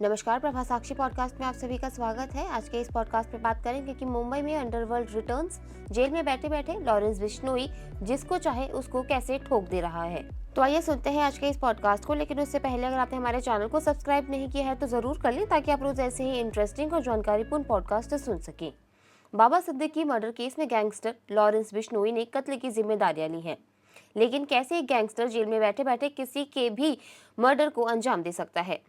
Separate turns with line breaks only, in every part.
नमस्कार, प्रभा साक्षी पॉडकास्ट में आप सभी का स्वागत है। आज के इस पॉडकास्ट में बात करेंगे कि मुंबई में अंडरवर्ल्ड रिटर्न्स, जेल में बैठे बैठे लॉरेंस बिश्नोई जिसको चाहे उसको कैसे ठोक दे रहा है। तो आइए सुनते हैं आज के इस पॉडकास्ट को। लेकिन उससे पहले अगर आपने हमारे चैनल को सब्सक्राइब नहीं किया है तो जरूर कर लें, ताकि आप रोज ऐसे ही इंटरेस्टिंग और जानकारीपूर्ण पॉडकास्ट सुन सकें। बाबा सिद्दीकी मर्डर केस में गैंगस्टर लॉरेंस बिश्नोई ने कत्ल की जिम्मेदारियां ली हैं। लेकिन कैसे एक गैंगस्टर जेल में बैठे बैठे किसी के भी मर्डर को अंजाम दे सकता है?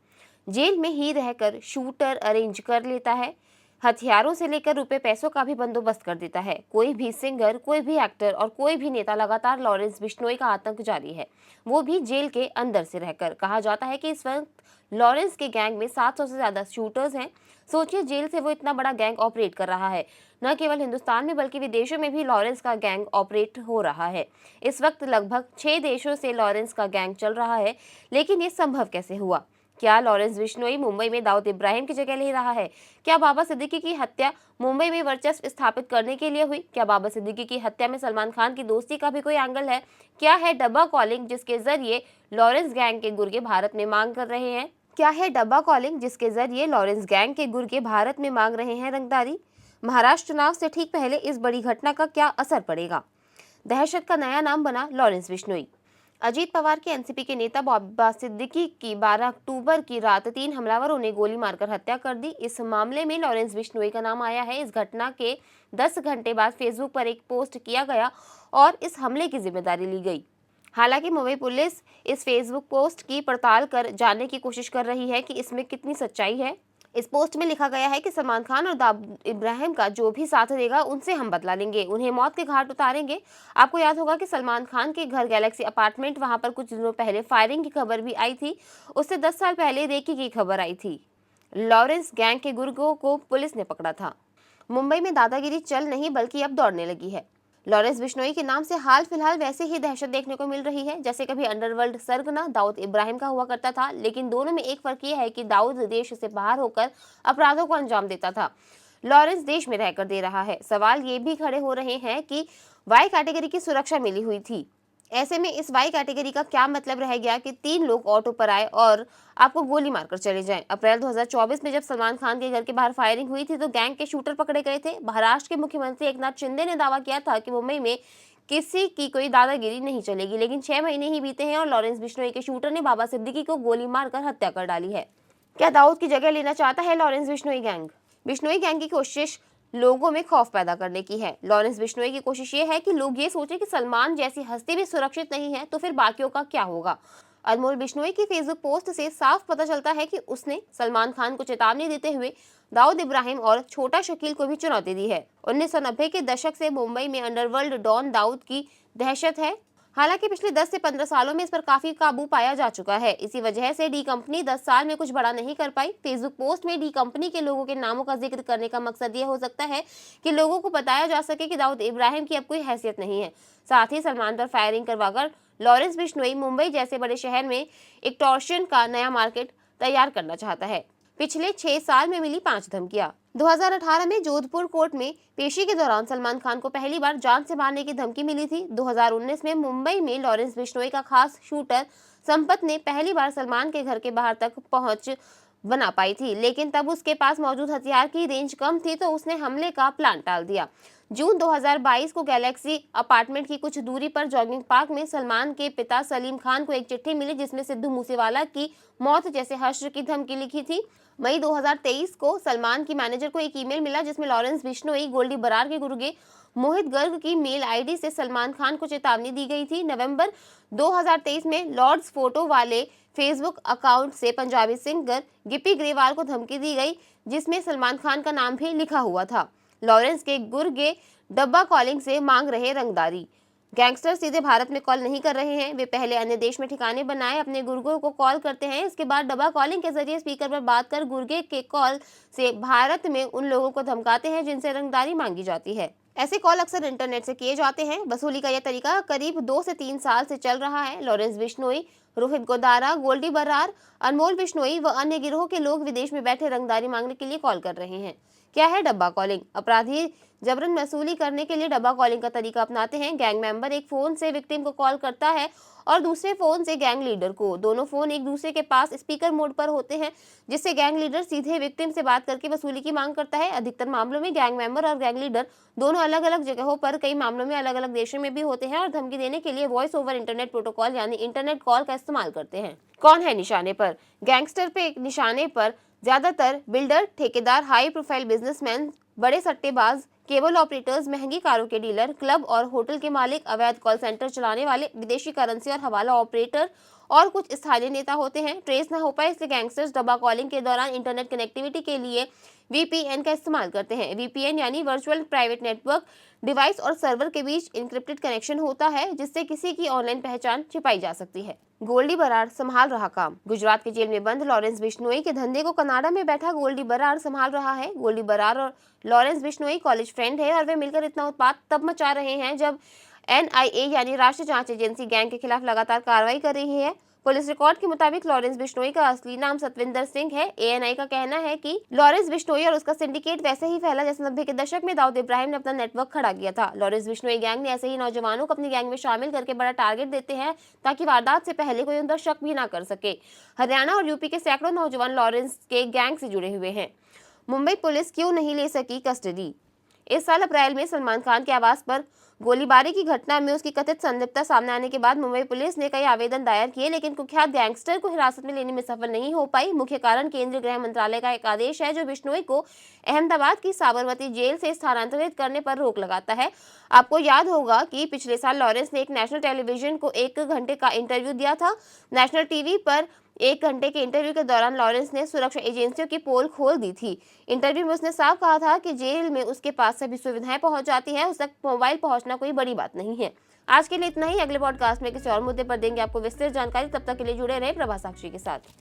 जेल में ही रहकर शूटर अरेंज कर लेता है, हथियारों से लेकर रुपए पैसों का भी बंदोबस्त कर देता है। कोई भी सिंगर, कोई भी एक्टर और कोई भी नेता लगातार लॉरेंस बिश्नोई का आतंक जारी है, वो भी जेल के अंदर से रहकर। कहा जाता है कि इस वक्त लॉरेंस के गैंग में 700 से ज्यादा शूटर्स हैं। सोचिए, जेल से वो इतना बड़ा गैंग ऑपरेट कर रहा है। न केवल हिंदुस्तान में बल्कि विदेशों में भी लॉरेंस का गैंग ऑपरेट हो रहा है। इस वक्त लगभग 6 देशों से लॉरेंस का गैंग चल रहा है। लेकिन ये संभव कैसे हुआ? क्या लॉरेंस बिश्नोई मुंबई में दाऊद इब्राहिम की जगह ले रहा है? क्या बाबा सिद्दीकी की हत्या मुंबई में वर्चस्व स्थापित करने के लिए हुई? क्या बाबा सिद्दीकी की हत्या में सलमान खान की दोस्ती का भी कोई एंगल है? क्या है डब्बा कॉलिंग जिसके जरिए लॉरेंस गैंग के गुर्गे भारत में मांग कर रहे हैं? क्या है डब्बा कॉलिंग जिसके जरिए लॉरेंस गैंग के गुर्गे भारत में मांग रहे हैं रंगदारी? महाराष्ट्र चुनाव से ठीक पहले इस बड़ी घटना का क्या असर पड़ेगा? दहशत का नया नाम बना लॉरेंस बिश्नोई। अजीत पवार के एनसीपी के नेता बाबा सिद्दीकी की 12 अक्टूबर की रात 3 हमलावरों ने गोली मारकर हत्या कर दी। इस मामले में लॉरेंस बिश्नोई का नाम आया है। इस घटना के 10 घंटे बाद फेसबुक पर एक पोस्ट किया गया और इस हमले की जिम्मेदारी ली गई। हालांकि मुंबई पुलिस इस फेसबुक पोस्ट की पड़ताल कर जानने की कोशिश कर रही है कि इसमें कितनी सच्चाई है। इस पोस्ट में लिखा गया है कि सलमान खान और दाऊद इब्राहिम का जो भी साथ देगा उनसे हम बदला लेंगे, उन्हें मौत के घाट उतारेंगे। आपको याद होगा कि सलमान खान के घर गैलेक्सी अपार्टमेंट, वहां पर कुछ दिनों पहले फायरिंग की खबर भी आई थी। उससे 10 साल पहले रेकी की खबर आई थी। लॉरेंस गैंग के गुर्गों को पुलिस ने पकड़ा था। मुंबई में दादागिरी चल नहीं बल्कि अब दौड़ने लगी है। लॉरेंस बिश्नोई के नाम से हाल फिलहाल वैसे ही दहशत देखने को मिल रही है जैसे कभी अंडरवर्ल्ड सरगना दाऊद इब्राहिम का हुआ करता था। लेकिन दोनों में एक फर्क यह है कि दाऊद देश से बाहर होकर अपराधों को अंजाम देता था, लॉरेंस देश में रहकर दे रहा है। सवाल ये भी खड़े हो रहे हैं कि वाई कैटेगरी की सुरक्षा मिली हुई थी। ऐसे में इस वाई कैटेगरी का क्या मतलब रह गया कि 3 लोग ऑटो पर आए और आपको गोली मारकर चले जाएं। अप्रैल 2024 में जब सलमान खान के घर के बाहर फायरिंग हुई थी तो गैंग के शूटर पकड़े गए थे। महाराष्ट्र के मुख्यमंत्री एकनाथ शिंदे ने दावा किया था कि मुंबई में किसी की कोई दादागिरी नहीं चलेगी। लेकिन 6 महीने ही बीते हैं और लॉरेंस बिश्नोई के शूटर ने बाबा सिद्दीकी को गोली मारकर हत्या कर डाली है। क्या दाऊद की जगह लेना चाहता है Lawrence Bishnoi gang? Bishnoi gang की कोशिश लोगों में खौफ पैदा करने की है। लॉरेंस बिश्नोई की कोशिश ये है कि लोग ये सोचें कि सलमान जैसी हस्ती भी सुरक्षित नहीं है, तो फिर बाकियों का क्या होगा? अनमोल बिश्नोई की फेसबुक पोस्ट से साफ पता चलता है कि उसने सलमान खान को चेतावनी देते हुए दाऊद इब्राहिम और छोटा शकील को भी चुनौती दी है। 1990 के दशक से मुंबई में अंडरवर्ल्ड डॉन दाऊद की दहशत है। हालांकि पिछले 10 से 15 सालों में इस पर काफी काबू पाया जा चुका है। इसी वजह से डी कंपनी 10 साल में कुछ बड़ा नहीं कर पाई। फेसबुक पोस्ट में डी कंपनी के लोगों के नामों का जिक्र करने का मकसद ये हो सकता है कि लोगों को बताया जा सके कि दाऊद इब्राहिम की अब कोई हैसियत नहीं है। साथ ही सलमान पर फायरिंग करवाकर लॉरेंस बिश्नोई मुंबई जैसे बड़े शहर में एक्टॉर्शन का नया मार्केट तैयार करना चाहता है। पिछले 6 साल में मिली 5 धमकियां। 2018 में जोधपुर कोर्ट में पेशी के दौरान सलमान खान को पहली बार जान से मारने की धमकी मिली थी। 2019 में मुंबई में लॉरेंस बिश्नोई का खास शूटर संपत ने पहली बार सलमान के घर के बाहर तक पहुंच बना पाई थी, लेकिन तब उसके पास मौजूद हथियार की रेंज कम थी तो उसने हमले का प्लान टाल दिया। जून 2022 को गैलेक्सी अपार्टमेंट की कुछ दूरी पर जॉगिंग पार्क में सलमान के पिता सलीम खान को एक चिट्ठी मिली जिसमें सिद्धू मूसेवाला की मौत जैसे हश्र की धमकी लिखी थी। मई 2023 को सलमान की मैनेजर को एक ईमेल मिला जिसमें लॉरेंस बिश्नोई, गोल्डी बरार के गुर्गे मोहित गर्ग की मेल आईडी से सलमान खान को चेतावनी दी गई थी। नवंबर 2023 में लॉर्ड्स फोटो वाले फेसबुक अकाउंट से पंजाबी सिंगर गिप्पी ग्रेवाल को धमकी दी गई जिसमें सलमान खान का नाम भी लिखा हुआ था। लॉरेंस के गुर्गे डब्बा कॉलिंग से मांग रहे रंगदारी। गैंगस्टर सीधे भारत में कॉल नहीं कर रहे हैं, वे पहले अन्य देश में ठिकाने बनाए अपने गुर्गों को कॉल करते हैं। इसके बाद डब्बा कॉलिंग के जरिए स्पीकर पर बात कर गुर्गे के कॉल से भारत में उन लोगों को धमकाते हैं जिनसे रंगदारी मांगी जाती है। ऐसे कॉल अक्सर इंटरनेट से किए जाते हैं। वसूली का यह तरीका करीब 2 से 3 साल से चल रहा है। लॉरेंस बिश्नोई, रोहित गोदारा, गोल्डी बरार, अनमोल बिश्नोई व अन्य गिरोह के लोग विदेश में बैठे रंगदारी मांगने के लिए कॉल कर रहे हैं। क्या है डब्बा कॉलिंग? अपराधी जबरन वसूली करने के लिए डब्बा कॉलिंग का तरीका अपनाते हैं। गैंग मेंबर एक फोन से विक्टिम को कॉल करता है और दूसरे फोन से गैंग लीडर को। दोनों फोन एक दूसरे के पास स्पीकर मोड पर होते हैं, जिससे गैंग लीडर सीधे विक्टिम से बात करके वसूली की मांग करता है। अधिकतर मामलों में गैंग मेंबर और गैंग लीडर दोनों अलग अलग जगहों पर, कई मामलों में अलग अलग देशों में भी होते हैं और धमकी देने के लिए वॉइस ओवर इंटरनेट प्रोटोकॉल यानी इंटरनेट कॉल का इस्तेमाल करते हैं। कौन है निशाने पर? गैंगस्टर पे निशाने पर ज्यादातर बिल्डर, ठेकेदार, हाई प्रोफाइल बिजनेसमैन, बड़े सट्टेबाज, केबल ऑपरेटर्स, महंगी कारों के डीलर, क्लब और होटल के मालिक, अवैध कॉल सेंटर चलाने वाले, विदेशी करेंसी और हवाला ऑपरेटर और कुछ स्थानीय नेता होते हैं। ट्रेस ना हो पाए इसलिए गैंगस्टर्स डब्बा कॉलिंग के दौरान इंटरनेट कनेक्टिविटी के लिए VPN का इस्तेमाल करते हैं। VPN यानी वर्चुअल प्राइवेट नेटवर्क, डिवाइस और सर्वर के बीच इंक्रिप्टेड कनेक्शन होता है, जिससे किसी की ऑनलाइन पहचान छिपाई जा सकती है। गोल्डी बराड़ संभाल रहा काम। गुजरात के जेल में बंद लॉरेंस बिश्नोई के धंधे को कनाडा में बैठा गोल्डी बराड़ संभाल रहा है। गोल्डी बराड़ और लॉरेंस बिश्नोई कॉलेज फ्रेंड है और वे मिलकर इतना उत्पात तब मचा रहे हैं जब NIA यानी राष्ट्रीय जांच एजेंसी गैंग के खिलाफ लगातार कार्रवाई कर रही है। पुलिस रिकॉर्ड के मुताबिक लॉरेंस बिश्नोई का असली नाम सतविंदर सिंह है। ANI का कहना है कि लॉरेंस बिश्नोई और उसका सिंडिकेट वैसे ही फैला जैसे 90 के दशक में दाऊद इब्राहिम ने अपना नेटवर्क खड़ा किया था। लॉरेंस बिश्नोई गैंग ने ऐसे ही नौजवानों को अपनी गैंग में शामिल करके बड़ा टारगेट देते हैं ताकि वारदात से पहले कोई उन पर शक भी ना कर सके। हरियाणा और यूपी के सैकड़ों नौजवान लॉरेंस के गैंग से जुड़े हुए हैं। मुंबई पुलिस क्यों नहीं ले सकी कस्टडी? इस साल अप्रैल में सलमान खान के आवास पर गोलीबारी की घटना में उसकी कथित संलिप्तता सामने आने के बाद मुंबई पुलिस ने कई आवेदन दायर किए, लेकिन कुख्यात गैंगस्टर को हिरासत में लेने में सफल नहीं हो पाई। मुख्य कारण केंद्रीय गृह मंत्रालय का एक आदेश है जो बिश्नोई को अहमदाबाद की साबरमती जेल से स्थानांतरित करने पर रोक लगाता है। आपको याद होगा कि पिछले साल लॉरेंस ने एक नेशनल टेलीविजन को 1 घंटे का इंटरव्यू दिया था। नेशनल टीवी पर 1 घंटे के इंटरव्यू के दौरान लॉरेंस ने सुरक्षा एजेंसियों की पोल खोल दी थी। इंटरव्यू में उसने साफ कहा था कि जेल में उसके पास सभी सुविधाएं पहुंच जाती है, उस तक मोबाइल पहुंचना कोई बड़ी बात नहीं है। आज के लिए इतना ही। अगले पॉडकास्ट में किसी और मुद्दे पर देंगे आपको विस्तृत जानकारी। तब तक के लिए जुड़े रहे प्रभा साक्षी के साथ।